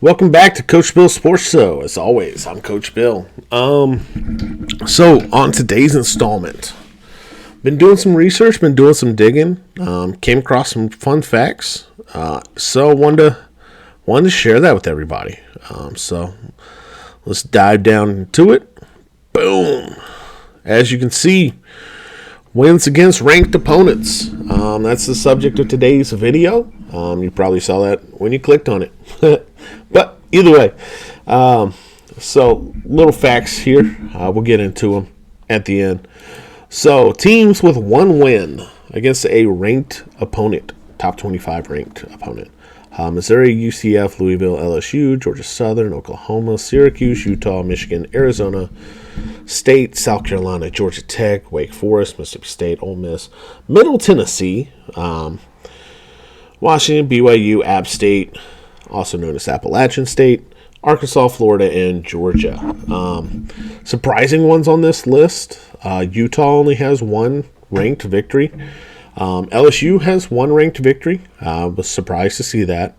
Welcome back to Coach Bill Sports Show. As always, I'm Coach Bill. So on today's installment, been doing some research, been doing some digging, came across some fun facts. So wanted to share that with everybody. So let's dive down into it. Boom. As you can see, wins against ranked opponents. That's the subject of today's video. You probably saw that when you clicked on it. But either way, so little facts here. We'll get into them at the end. So teams with one win against a ranked opponent, top 25 ranked opponent. Missouri, UCF, Louisville, LSU, Georgia Southern, Oklahoma, Syracuse, Utah, Michigan, Arizona State, South Carolina, Georgia Tech, Wake Forest, Mississippi State, Ole Miss, Middle Tennessee, Washington, BYU, App State, also known as Appalachian State, Arkansas, Florida, and Georgia. Surprising ones on this list. Utah only has one ranked victory. LSU has one ranked victory. Was surprised to see that.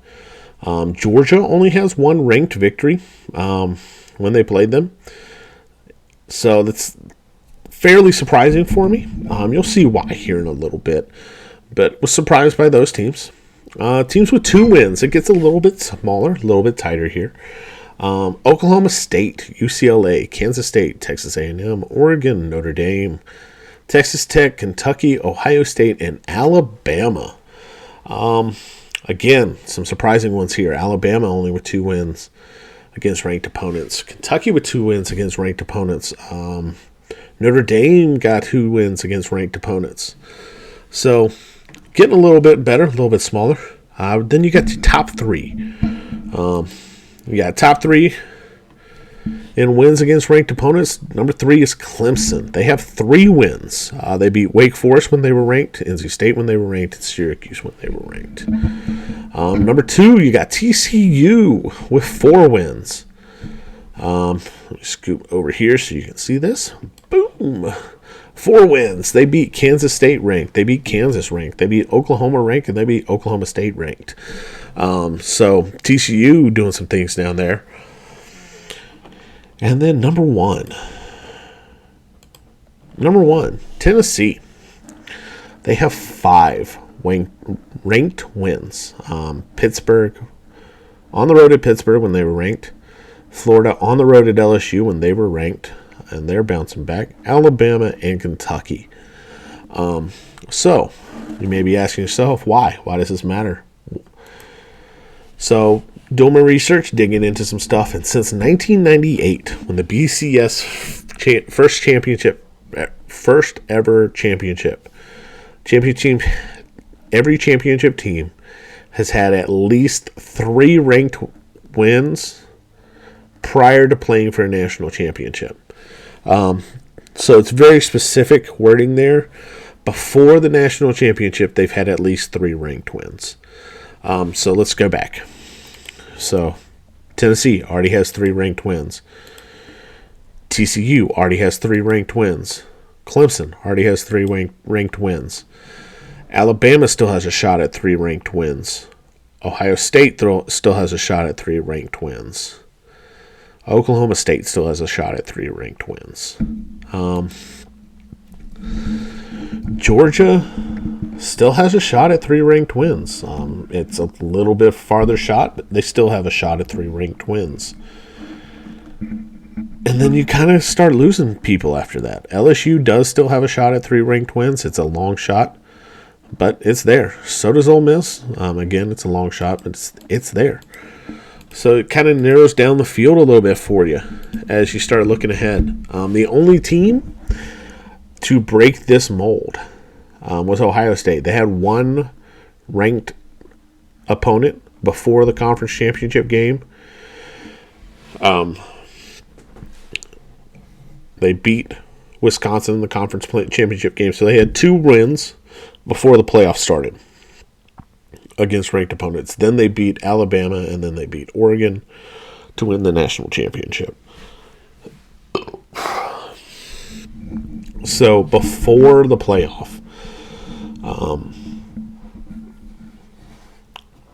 Georgia only has one ranked victory when they played them. So that's fairly surprising for me. You'll see why here in a little bit. But was surprised by those teams. Teams with two wins, it gets a little bit smaller, a little bit tighter here. Oklahoma State, UCLA, Kansas State, Texas A&M, Oregon, Notre Dame, Texas Tech, Kentucky, Ohio State, and Alabama. Again, some surprising ones here. Alabama only with two wins against ranked opponents. Kentucky with two wins against ranked opponents. Notre Dame got two wins against ranked opponents. So getting a little bit better, a little bit smaller. Then you got the top three. You got top three in wins against ranked opponents. Number 3 is Clemson. They have 3 wins. They beat Wake Forest when they were ranked, NC State when they were ranked, and Syracuse when they were ranked. Number 2, you got TCU with 4 wins. Let me scoop over here so you can see this. Boom. 4 wins. They beat Kansas State ranked. They beat Kansas ranked. They beat Oklahoma ranked, and they beat Oklahoma State ranked. So TCU doing some things down there. And then number one, Tennessee. They have 5 ranked wins. Pittsburgh, on the road at Pittsburgh when they were ranked. Florida on the road at LSU when they were ranked, and they're bouncing back. Alabama and Kentucky. So you may be asking yourself, why? Why does this matter? So doing my research, digging into some stuff, and since 1998, when the BCS first ever championship, every championship team has had at least 3 ranked wins prior to playing for a national championship. So it's very specific wording there. Before the national championship, they've had at least 3 ranked wins. So let's go back. So Tennessee already has 3 ranked wins. TCU already has 3 ranked wins. Clemson already has 3 ranked wins. Alabama still has a shot at 3 ranked wins. Ohio State still has a shot at 3 ranked wins. Oklahoma State still has a shot at 3 ranked wins. Georgia still has a shot at 3 ranked wins. It's a little bit farther shot, but they still have a shot at 3 ranked wins. And then you kind of start losing people after that. LSU does still have a shot at 3 ranked wins. It's a long shot, but it's there. So does Ole Miss. Again, it's a long shot, but it's there. So it kind of narrows down the field a little bit for you as you start looking ahead. The only team to break this mold was Ohio State. They had 1 ranked opponent before the conference championship game. They beat Wisconsin in the conference championship game. So they had 2 wins before the playoffs started against ranked opponents. Then they beat Alabama, and then they beat Oregon to win the national championship. So before the playoff,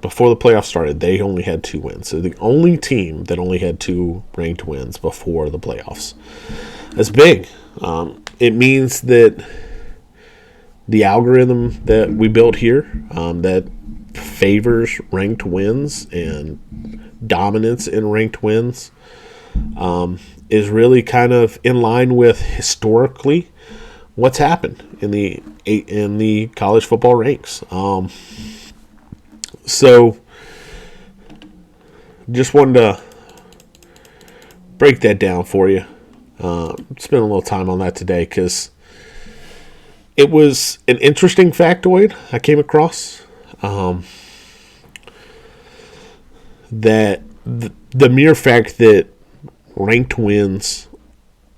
before the playoffs started, they only had 2 wins. So the only team that only had 2 ranked wins before the playoffs. That's big. It means that the algorithm that we built here that favors ranked wins and dominance in ranked wins is really kind of in line with historically what's happened in the college football ranks. So just wanted to break that down for you. Spend a little time on that today because it was an interesting factoid I came across. That the mere fact that ranked wins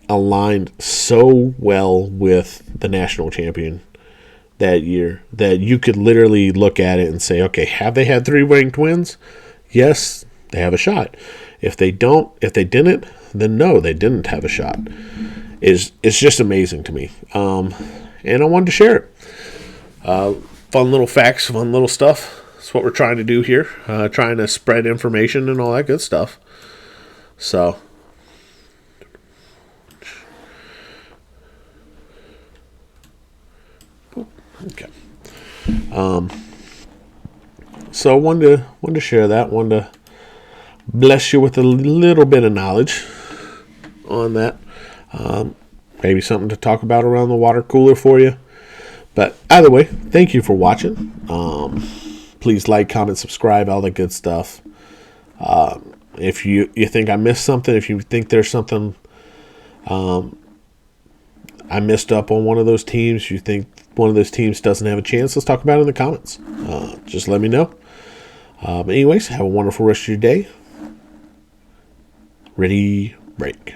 aligned so well with the national champion that year that you could literally look at it and say, okay, have they had 3 ranked wins? Yes, they have a shot. If they didn't, then no, they didn't have a shot. It's just amazing to me. And I wanted to share it. Fun little facts, fun little stuff. That's what we're trying to do here. Trying to spread information and all that good stuff. So, okay. So I wanted to share that. Wanted to bless you with a little bit of knowledge on that. Maybe something to talk about around the water cooler for you. But either way, thank you for watching. Please like, comment, subscribe, all that good stuff. If you think I missed something, if you think there's something I missed up on one of those teams, you think one of those teams doesn't have a chance, let's talk about it in the comments. Just let me know. Anyways, have a wonderful rest of your day. Ready, break.